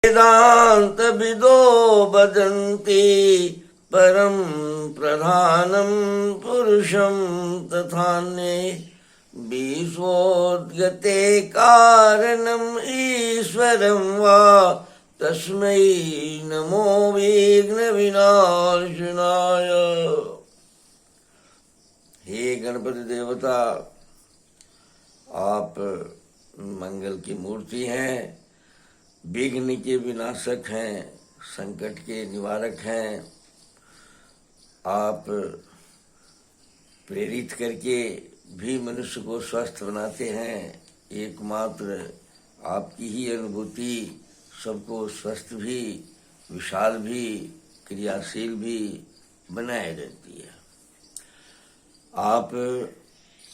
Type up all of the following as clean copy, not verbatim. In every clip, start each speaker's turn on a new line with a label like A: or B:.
A: वेदांत विदो वदन्ति परम प्रधानम पुरुषम तथान्ये विश्वोद्गते कारणम ईश्वरं वा तस्मै नमो विघ्न विनाशनाय। हे गणपति देवता, आप मंगल की मूर्ति हैं, विघ्न के विनाशक हैं, संकट के निवारक हैं। आप प्रेरित करके भी मनुष्य को स्वस्थ बनाते हैं। एकमात्र आपकी ही अनुभूति सबको स्वस्थ भी, विशाल भी, क्रियाशील भी बनाए रहती है। आप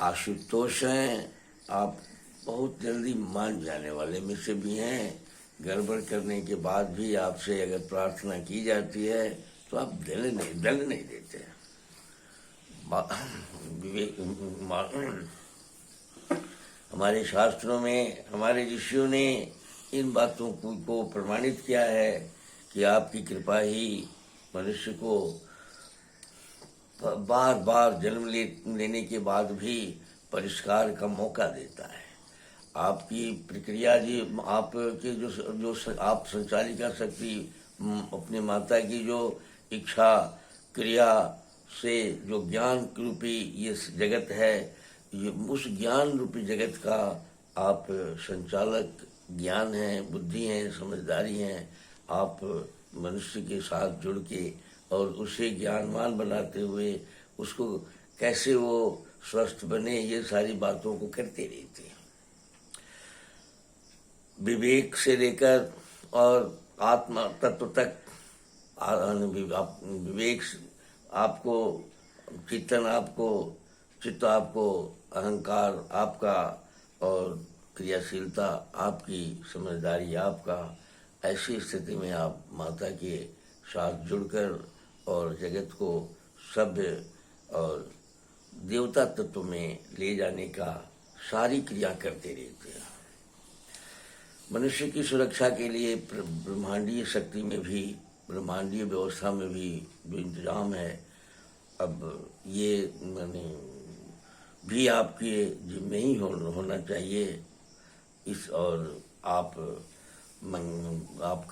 A: आशुतोष हैं। आप बहुत जल्दी मान जाने वाले में से भी हैं। गड़बड़ करने के बाद भी आपसे अगर प्रार्थना की जाती है तो आप दंड नहीं देते। हमारे शास्त्रों में हमारे ऋषियों ने इन बातों को प्रमाणित किया है कि आपकी कृपा ही मनुष्य को बार बार जन्म लेने के बाद भी परिष्कार का मौका देता है। आपकी प्रक्रिया जी, आपके जो आप संचालिका शक्ति, अपनी माता की जो इच्छा क्रिया से जो ज्ञान रूपी ये जगत है, ये उस ज्ञान रूपी जगत का आप संचालक ज्ञान है, बुद्धि है, समझदारी है। आप मनुष्य के साथ जुड़ के और उसे ज्ञानवान बनाते हुए उसको कैसे वो स्वस्थ बने, ये सारी बातों को करते रहते हैं। विवेक से लेकर और आत्मा तत्व तक विवेक आपको, चिंतन आपको, चित्त आपको, अहंकार आपका और क्रियाशीलता आपकी, समझदारी आपका। ऐसी स्थिति में आप माता के साथ जुड़कर और जगत को सभ्य और देवता तत्व में ले जाने का सारी क्रिया करते रहते हैं। मनुष्य की सुरक्षा के लिए ब्रह्मांडीय शक्ति में भी, ब्रह्मांडीय व्यवस्था में भी जो इंतजाम है, अब ये मैंने भी आपके जिम्मे ही होना चाहिए। इस और आप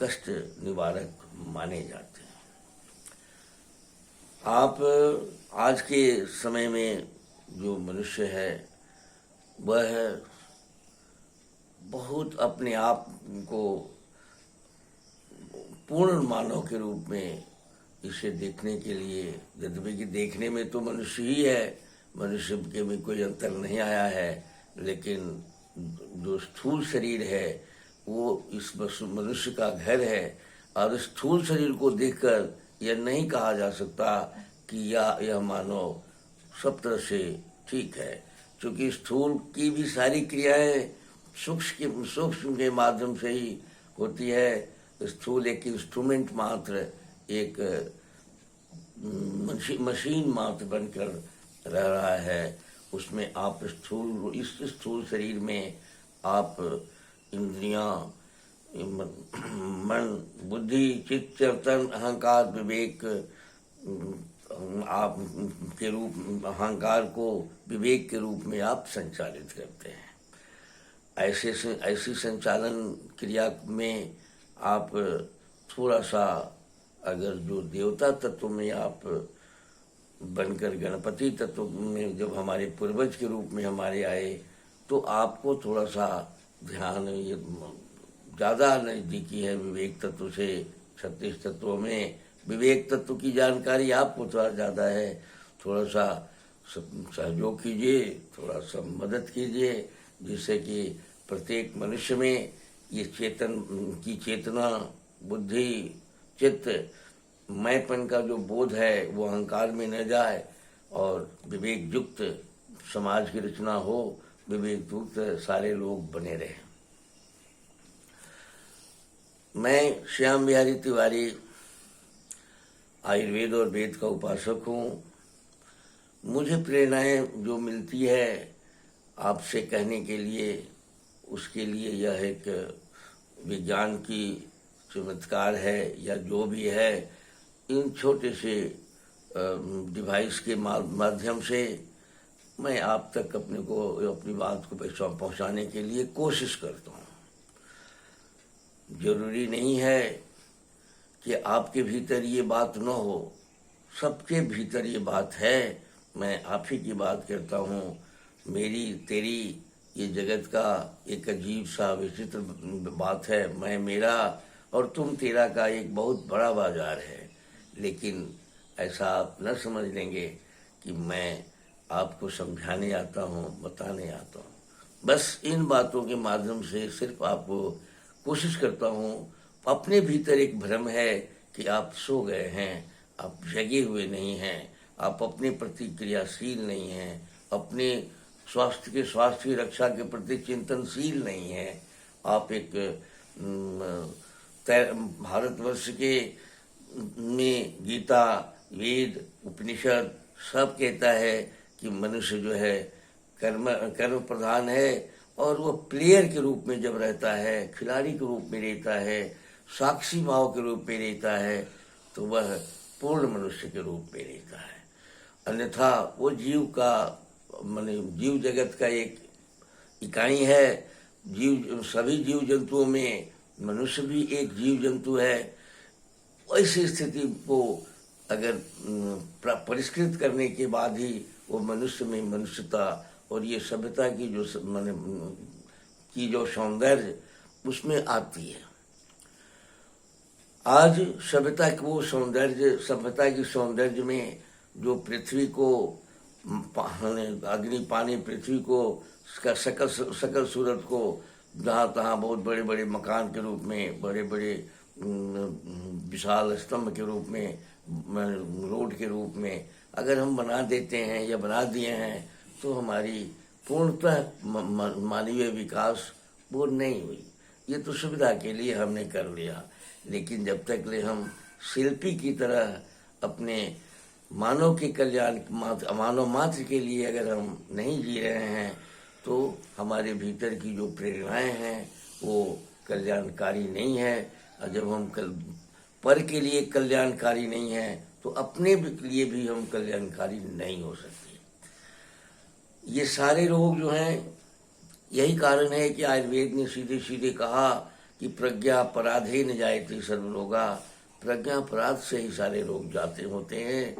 A: कष्ट निवारक माने जाते हैं। आप आज के समय में जो मनुष्य है वह बहुत अपने आप को पूर्ण मानव के रूप में इसे देखने के लिए, यद्यपि कि देखने में तो मनुष्य ही है, मनुष्य के में कोई अंतर नहीं आया है, लेकिन जो स्थूल शरीर है वो इस मनुष्य का घर है। और स्थूल शरीर को देखकर यह नहीं कहा जा सकता कि यह मानव सब तरह से ठीक है, क्योंकि स्थूल की भी सारी क्रियाएं सूक्ष्म के माध्यम से ही होती है। स्थूल एक इंस्ट्रूमेंट मात्र, एक मशीन मात्र बनकर रह रहा है। उसमें आप इस स्थूल शरीर में आप इंद्रियां, मन, बुद्धि, चित्त, चेतन, अहंकार, विवेक, आप के रूप अहंकार को विवेक के रूप में आप संचालित करते हैं। ऐसी संचालन क्रिया में आप थोड़ा सा, अगर जो देवता तत्व में आप बनकर गणपति तत्व में जब हमारे पूर्वज के रूप में हमारे आए, तो आपको थोड़ा सा ध्यान ये ज़्यादा नज़दीकी है विवेक तत्व से। 36 तत्वों में विवेक तत्व की जानकारी आपको थोड़ा ज़्यादा है। थोड़ा सा सहयोग कीजिए, थोड़ा सा मदद कीजिए, जिससे कि प्रत्येक मनुष्य में ये चेतना, बुद्धि, चित्त, मैंपन का जो बोध है वो अहंकार में न जाए और विवेक युक्त समाज की रचना हो, विवेक युक्त सारे लोग बने रहें। मैं श्याम बिहारी तिवारी आयुर्वेद और वेद का उपासक हूँ। मुझे प्रेरणाएं जो मिलती है आपसे कहने के लिए, उसके लिए यह एक विज्ञान की चमत्कार है या जो भी है, इन छोटे से डिवाइस के माध्यम से मैं आप तक अपनी बात को पहुंचाने के लिए कोशिश करता हूँ। जरूरी नहीं है कि आपके भीतर ये बात न हो, सबके भीतर ये बात है। मैं आप ही की बात करता हूँ। मेरी तेरी ये जगत का एक अजीब सा विचित्र बात है। मैं मेरा और तुम तेरा का एक बहुत बड़ा बाजार है। लेकिन ऐसा आप न समझ लेंगे कि मैं आपको समझाने आता हूँ, बताने आता हूँ। बस इन बातों के माध्यम से सिर्फ आपको कोशिश करता हूँ। अपने भीतर एक भ्रम है कि आप सो गए हैं, आप जगे हुए नहीं हैं, आप अपने प्रति क्रियाशील नहीं हैं, अपने स्वास्थ्य की रक्षा के प्रति चिंतनशील नहीं हैं। आप एक भारतवर्ष के में गीता, वेद, उपनिषद सब कहता है कि मनुष्य जो है कर्म प्रधान है, और वो प्लेयर के रूप में जब रहता है, खिलाड़ी के रूप में रहता है, साक्षी भाव के रूप में रहता है, तो वह पूर्ण मनुष्य के रूप में रहता है। अन्यथा वो जीव जगत का एक इकाई है। सभी जीव जंतुओं में मनुष्य भी एक जीव जंतु है। ऐसी स्थिति को अगर परिष्कृत करने के बाद ही वो मनुष्य में मनुष्यता और ये सभ्यता की जो सौंदर्य उसमें आती है। आज सभ्यता की सौंदर्य में जो पृथ्वी को, अग्नि पानी पृथ्वी को, सकल सूरत को जहाँ तहाँ बहुत बड़े बड़े मकान के रूप में, बड़े बड़े विशाल स्तंभ के रूप में, रोड के रूप में अगर हम बना देते हैं या बना दिए हैं, तो हमारी पूर्णतः मानवीय विकास वो नहीं हुई। ये तो सुविधा के लिए हमने कर लिया। लेकिन जब तक ले हम शिल्पी की तरह अपने मानव के कल्याण, मानव मात्र के लिए अगर हम नहीं जी रहे हैं, तो हमारे भीतर की जो प्रेरणाएं हैं वो कल्याणकारी नहीं है। और जब हम पर के लिए कल्याणकारी नहीं है, तो अपने लिए भी हम कल्याणकारी नहीं हो सकते। ये सारे रोग जो हैं, यही कारण है कि आयुर्वेद ने सीधे सीधे कहा कि प्रज्ञा पराधे न जायते सर्वरोगा। प्रज्ञा अपराध से ही सारे रोग जाते होते हैं।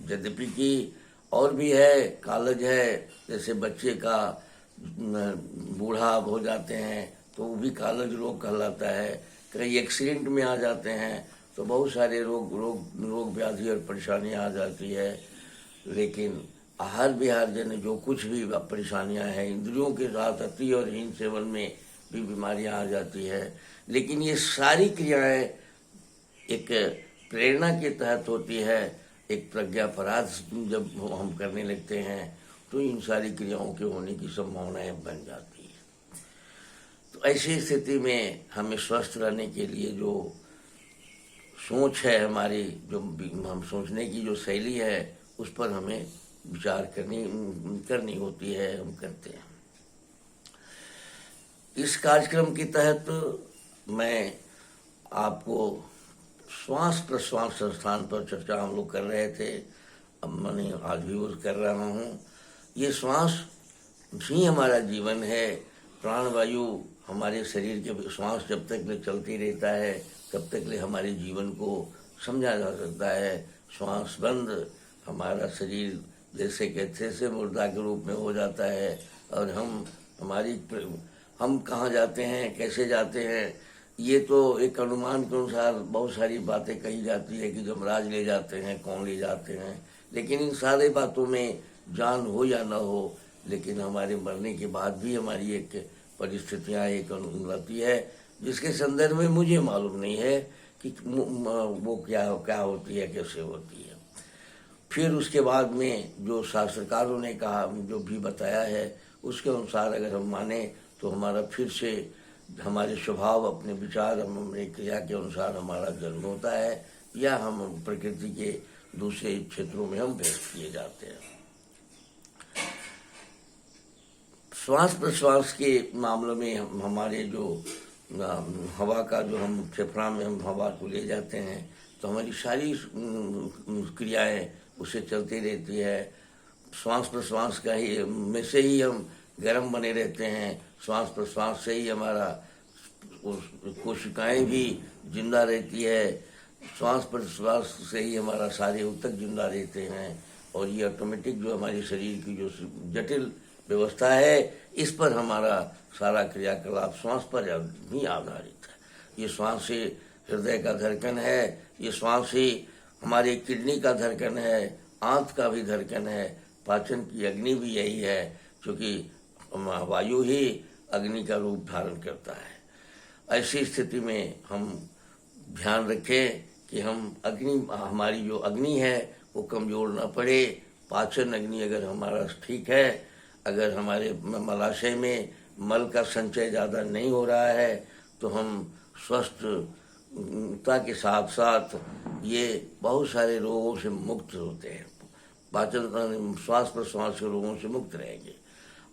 A: यद्यपि कि और भी है, कालज है, जैसे बच्चे का बूढ़ा हो जाते हैं तो वो भी कालज रोग कहलाता है। कई एक्सीडेंट में आ जाते हैं तो बहुत सारे रोग व्याधि और परेशानियां आ जाती है। लेकिन आहार विहार जन जो कुछ भी परेशानियां हैं, इंद्रियों के साथ अति और हीन सेवन में भी बीमारियां आ जाती है। लेकिन ये सारी क्रियाएं एक प्रेरणा के तहत होती है। एक प्रज्ञापराध जब हम करने लगते हैं तो इन सारी क्रियाओं के होने की संभावनाएं बन जाती है। तो ऐसी स्थिति में हमें स्वस्थ रहने के लिए जो सोच है हमारी, जो हम सोचने की जो शैली है, उस पर हमें विचार करनी होती है, हम करते हैं। इस कार्यक्रम के तहत मैं आपको श्वास प्रश्वास संस्थान पर चर्चा हम लोग कर रहे थे। अब मैंने आज भी वो कर रहा हूँ। ये श्वास ही हमारा जीवन है। प्राणवायु हमारे शरीर के, श्वास जब तक ले चलती रहता है तब तक ले हमारे जीवन को समझा जा सकता है। श्वास बंद हमारा शरीर जैसे कहते से मुर्दा के रूप में हो जाता है। और हम कहाँ जाते हैं, कैसे जाते हैं, ये तो एक अनुमान के अनुसार बहुत सारी बातें कही जाती है कि जमराज ले जाते हैं, कौन ले जाते हैं। लेकिन इन सारे बातों में जान हो या न हो, लेकिन हमारे मरने के बाद भी हमारी एक परिस्थितियाँ, एक अनुमति है जिसके संदर्भ में मुझे मालूम नहीं है कि वो क्या होती है, कैसे होती है। फिर उसके बाद में जो शास्त्रकारों ने कहा, जो भी बताया है, उसके अनुसार अगर हम माने तो हमारा फिर से हमारे स्वभाव, अपने विचार, हमारे क्रिया के अनुसार हमारा जन्म होता है, या हम प्रकृति के दूसरे क्षेत्रों में हम व्यस्त किए जाते हैं। श्वास प्रश्वास के मामलों में हमारे जो हवा का जो हम फेफड़ा में हम हवा को ले जाते हैं तो हमारी सारी क्रियाएं उससे चलती रहती है। श्वास प्रश्वास का ही में से ही हम गर्म बने रहते हैं, श्वास प्रश्वास से ही हमारा कोशिकाएं भी जिंदा रहती है, श्वास प्रश्वास से ही हमारा सारे ऊतक जिंदा रहते हैं। और ये ऑटोमेटिक जो हमारे शरीर की जो जटिल व्यवस्था है, इस पर हमारा सारा क्रियाकलाप श्वास पर ही आधारित है। ये श्वास से हृदय का धड़कन है, ये श्वास से हमारे किडनी का धड़कन है, आंत का भी धड़कन है, पाचन की अग्नि भी यही है, क्योंकि वायु ही अग्नि का रूप धारण करता है। ऐसी स्थिति में हम ध्यान रखें कि हम हमारी जो अग्नि है वो कमजोर न पड़े। पाचन अग्नि अगर हमारा ठीक है, अगर हमारे मलाशय में मल का संचय ज़्यादा नहीं हो रहा है, तो हम स्वस्थता के साथ साथ ये बहुत सारे रोगों से मुक्त होते हैं, पाचन श्वास प्रश्वास के रोगों से मुक्त रहेंगे।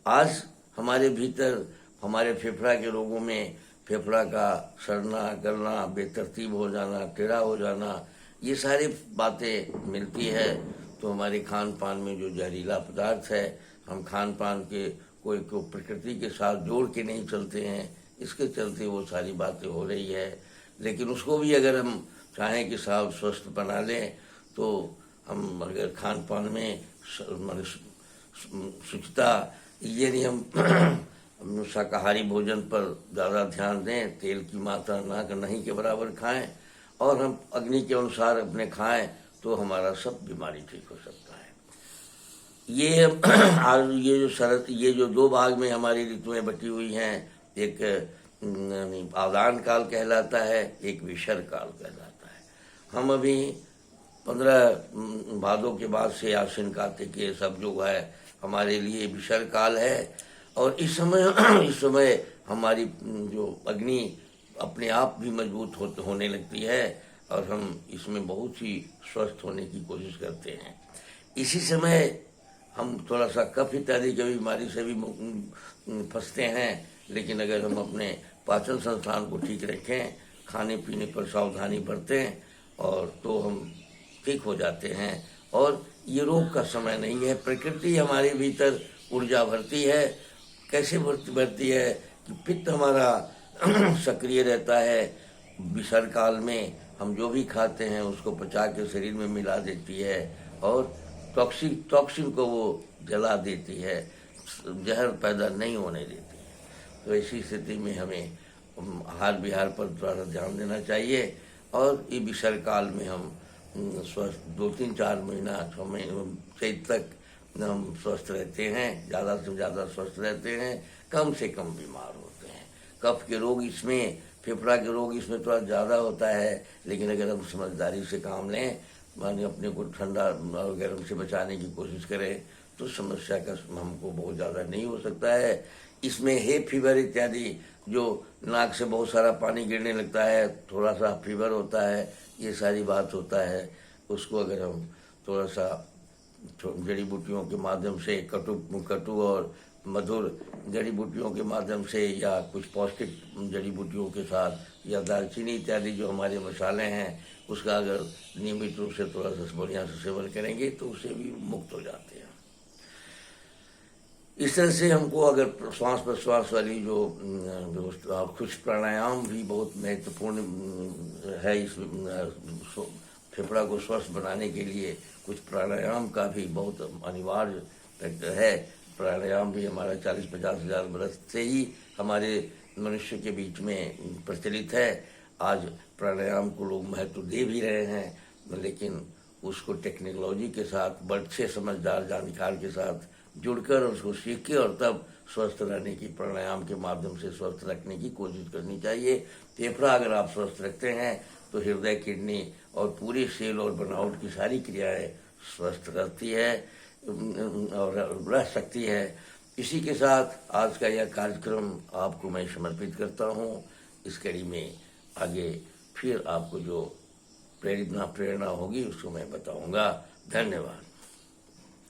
A: आज हमारे भीतर हमारे फेफड़ा के रोगों में फेफड़ा का सड़ना, गलना, बेतरतीब हो जाना, टेढ़ा हो जाना, ये सारी बातें मिलती है। तो हमारे खान पान में जो जहरीला पदार्थ है, हम खान पान के कोई को प्रकृति के साथ जोड़ के नहीं चलते हैं, इसके चलते वो सारी बातें हो रही है। लेकिन उसको भी अगर हम चाहें कि साफ स्वस्थ बना लें, तो हम अगर खान पान में शुचिता, ये नहीं हम शाकाहारी भोजन पर ज़्यादा ध्यान दें, तेल की मात्रा नहीं के बराबर खाएं, और हम अग्नि के अनुसार अपने खाएं, तो हमारा सब बीमारी ठीक हो सकता है। ये आज ये जो दो भाग में हमारी ऋतुएं बटी हुई हैं, एक आदान काल कहलाता है, एक विसर्ग काल कहलाता है। हम अभी 15 भादों के बाद से आश्विन कार्तिक के सब जो है हमारे लिए विसर्ग काल है। और इस समय हमारी जो अग्नि अपने आप भी मजबूत होने लगती है, और हम इसमें बहुत ही स्वस्थ होने की कोशिश करते हैं। इसी समय हम थोड़ा सा कफ इत्यादि की बीमारी से भी फंसते हैं, लेकिन अगर हम अपने पाचन संस्थान को ठीक रखें, खाने पीने पर सावधानी बरतें, और तो हम ठीक हो जाते हैं। और ये रोग का समय नहीं है, प्रकृति हमारे भीतर ऊर्जा भरती है। कैसे भरती है कि पित्त हमारा सक्रिय रहता है, विसर्ग काल में हम जो भी खाते हैं उसको पचा के शरीर में मिला देती है, और टॉक्सिन को वो जला देती है, जहर पैदा नहीं होने देती है। तो ऐसी स्थिति में हमें आहार विहार पर थोड़ा ध्यान देना चाहिए। और ये विसर्ग काल में हम स्वस्थ 2-3-4 महीना 6 महीने तक हम स्वस्थ रहते हैं, ज़्यादा से ज़्यादा स्वस्थ रहते हैं, कम से कम बीमार होते हैं। कफ के रोग इसमें, फेफड़ा के रोग इसमें थोड़ा ज़्यादा होता है, लेकिन अगर हम समझदारी से काम लें, माने अपने को ठंडा और गर्म से बचाने की कोशिश करें, तो समस्या का हमको बहुत ज़्यादा नहीं हो सकता है। इसमें हे फीवर इत्यादि, जो नाक से बहुत सारा पानी गिरने लगता है, थोड़ा सा फीवर होता है, ये सारी बात होता है, उसको अगर हम थोड़ा सा जड़ी बूटियों के माध्यम से, कटु और मधुर जड़ी बूटियों के माध्यम से, या कुछ पौष्टिक जड़ी बूटियों के साथ, या दालचीनी इत्यादि जो हमारे मसाले हैं, उसका अगर नियमित रूप से थोड़ा सा बढ़िया से सेवन करेंगे तो उससे भी मुक्त हो जाते हैं। इस तरह से हमको अगर श्वास प्रश्वास वाली जो व्यवस्था, कुछ प्राणायाम भी बहुत महत्वपूर्ण है। इस फेफड़ा को स्वस्थ बनाने के लिए कुछ प्राणायाम का भी बहुत अनिवार्य है। प्राणायाम भी हमारा 40-50 हज़ार वर्ष से ही हमारे मनुष्य के बीच में प्रचलित है। आज प्राणायाम को लोग महत्व दे भी रहे हैं, लेकिन उसको टेक्नोलॉजी के साथ, बड़े समझदार जानकार के साथ जुड़कर उसको सीख के और तब स्वस्थ रहने की, प्राणायाम के माध्यम से स्वस्थ रखने की कोशिश करनी चाहिए। फेफड़ा अगर आप स्वस्थ रखते हैं तो हृदय, किडनी और पूरी सेल और बनावट की सारी क्रियाएं स्वस्थ रहती है और रह सकती है। इसी के साथ आज का यह कार्यक्रम आपको मैं समर्पित करता हूँ। इस कड़ी में आगे फिर आपको जो प्रेरणा होगी उसको मैं बताऊंगा। धन्यवाद।